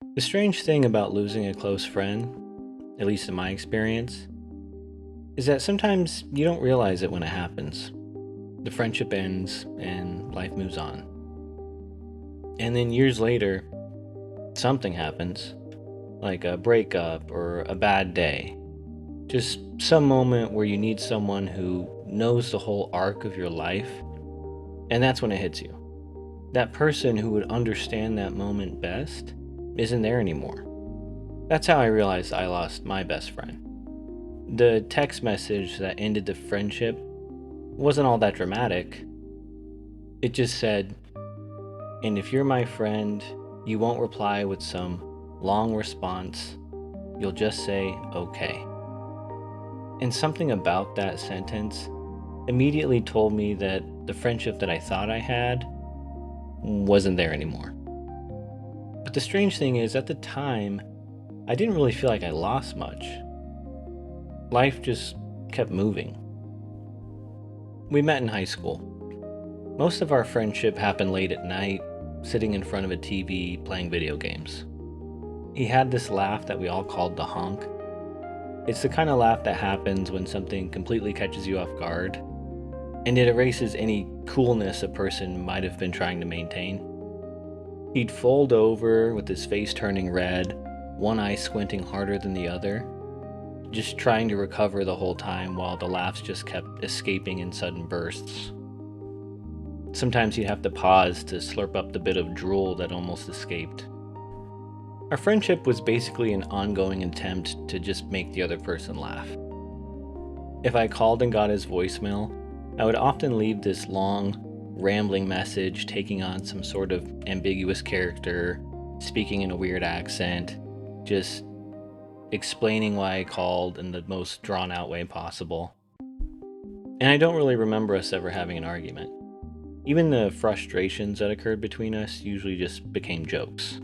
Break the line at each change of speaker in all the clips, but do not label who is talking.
The strange thing about losing a close friend, at least in my experience, is that sometimes you don't realize it when it happens. The friendship ends and life moves on. And then years later, something happens, like a breakup or a bad day. Just some moment where you need someone who knows the whole arc of your life, and that's when it hits you. That person who would understand that moment best isn't there anymore. That's how I realized I lost my best friend. The text message that ended the friendship wasn't all that dramatic. It just said, "And if you're my friend, you won't reply with some long response. You'll just say, okay." And something about that sentence immediately told me that the friendship that I thought I had wasn't there anymore. But the strange thing is, at the time, I didn't really feel like I lost much. Life just kept moving. We met in high school. Most of our friendship happened late at night, sitting in front of a TV playing video games. He had this laugh that we all called the honk. It's the kind of laugh that happens when something completely catches you off guard, and it erases any coolness a person might have been trying to maintain. He'd fold over with his face turning red, one eye squinting harder than the other, just trying to recover the whole time while the laughs just kept escaping in sudden bursts. Sometimes he'd have to pause to slurp up the bit of drool that almost escaped. Our friendship was basically an ongoing attempt to just make the other person laugh. If I called and got his voicemail, I would often leave this long, rambling message taking on some sort of ambiguous character, speaking in a weird accent, just explaining why I called in the most drawn out way possible. And I don't really remember us ever having an argument. Even the frustrations that occurred between us usually just became jokes.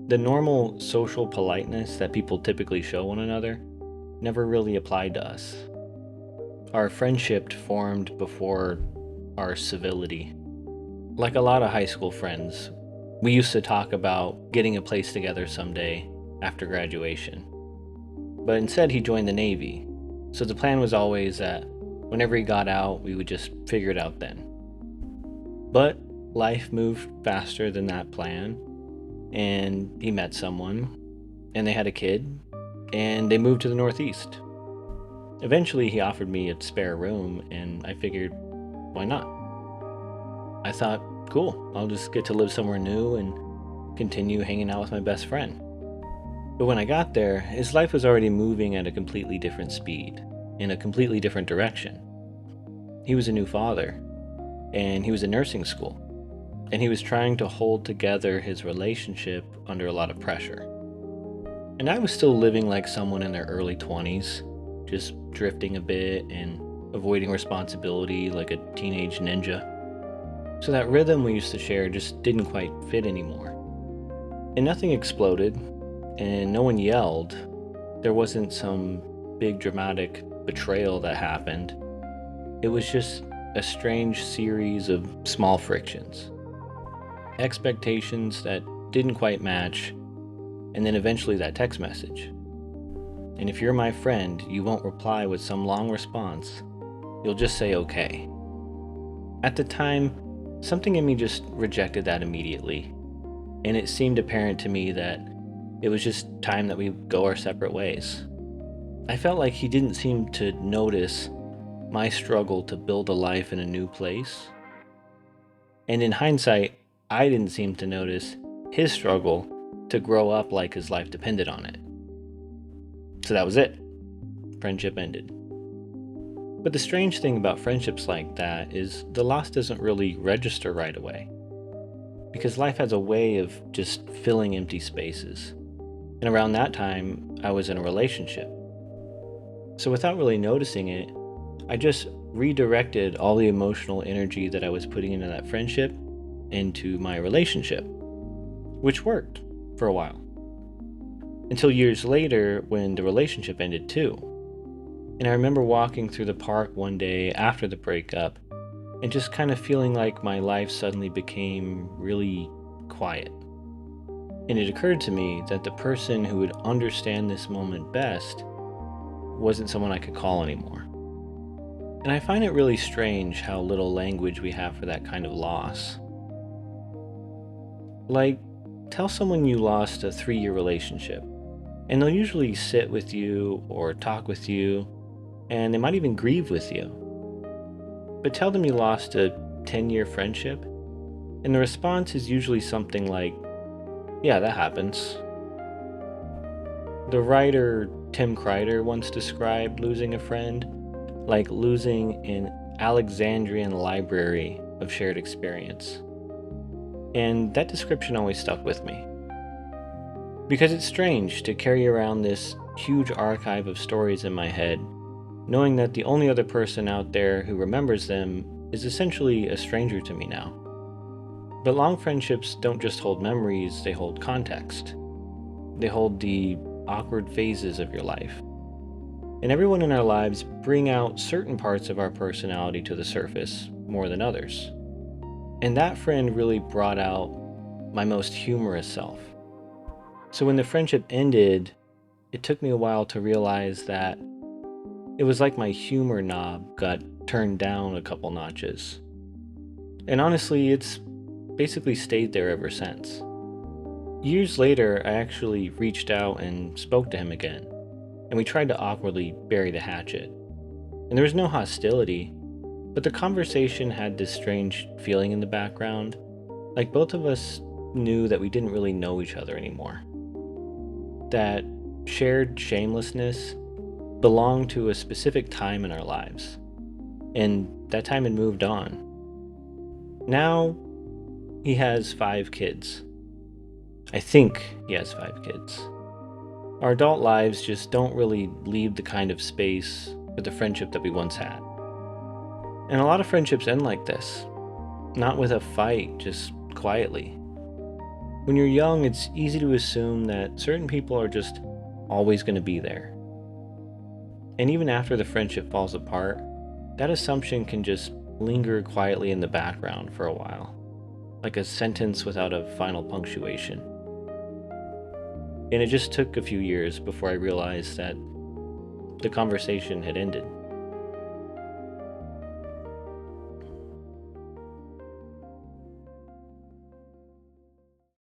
The normal social politeness that people typically show one another never really applied to us. Our friendship formed before our civility. Like a lot of high school friends, we used to talk about getting a place together someday after graduation. But instead, he joined the Navy, so the plan was always that whenever he got out, we would just figure it out then. But life moved faster than that plan, and he met someone, and they had a kid, and they moved to the Northeast. Eventually, he offered me a spare room, and I figured, why not? I thought, cool, I'll just get to live somewhere new and continue hanging out with my best friend. But when I got there, his life was already moving at a completely different speed, in a completely different direction. He was a new father, and he was in nursing school, and he was trying to hold together his relationship under a lot of pressure. And I was still living like someone in their early 20s, just drifting a bit and avoiding responsibility like a teenage ninja. So that rhythm we used to share just didn't quite fit anymore. And nothing exploded, and no one yelled. There wasn't some big dramatic betrayal that happened. It was just a strange series of small frictions. Expectations that didn't quite match, and then eventually that text message. "And if you're my friend, you won't reply with some long response. You'll just say okay." At the time, something in me just rejected that immediately, and it seemed apparent to me that it was just time that we go our separate ways. I felt like he didn't seem to notice my struggle to build a life in a new place. And in hindsight, I didn't seem to notice his struggle to grow up like his life depended on it. So that was it. Friendship ended. But the strange thing about friendships like that is the loss doesn't really register right away. Because life has a way of just filling empty spaces. And around that time, I was in a relationship. So without really noticing it, I just redirected all the emotional energy that I was putting into that friendship into my relationship, which worked for a while. Until years later when the relationship ended too. And I remember walking through the park one day after the breakup and just kind of feeling like my life suddenly became really quiet. And it occurred to me that the person who would understand this moment best wasn't someone I could call anymore. And I find it really strange how little language we have for that kind of loss. Like, tell someone you lost a 3-year relationship, and they'll usually sit with you or talk with you, and they might even grieve with you. But tell them you lost a 10-year friendship, and the response is usually something like, yeah, that happens. The writer Tim Kreider once described losing a friend like losing an Alexandrian library of shared experience. And that description always stuck with me. Because it's strange to carry around this huge archive of stories in my head, knowing that the only other person out there who remembers them is essentially a stranger to me now. But long friendships don't just hold memories, they hold context. They hold the awkward phases of your life. And everyone in our lives bring out certain parts of our personality to the surface more than others. And that friend really brought out my most humorous self. So when the friendship ended, it took me a while to realize that it was like my humor knob got turned down a couple notches. And honestly, it's basically stayed there ever since. Years later, I actually reached out and spoke to him again, and we tried to awkwardly bury the hatchet. And there was no hostility, but the conversation had this strange feeling in the background, like both of us knew that we didn't really know each other anymore. That shared shamelessness belonged to a specific time in our lives, and that time had moved on. Now, he has 5 kids. I think he has 5 kids. Our adult lives just don't really leave the kind of space for the friendship that we once had. And a lot of friendships end like this. Not with a fight, just quietly. When you're young, it's easy to assume that certain people are just always going to be there. And even after the friendship falls apart, that assumption can just linger quietly in the background for a while, like a sentence without a final punctuation. And it just took a few years before I realized that the conversation had ended.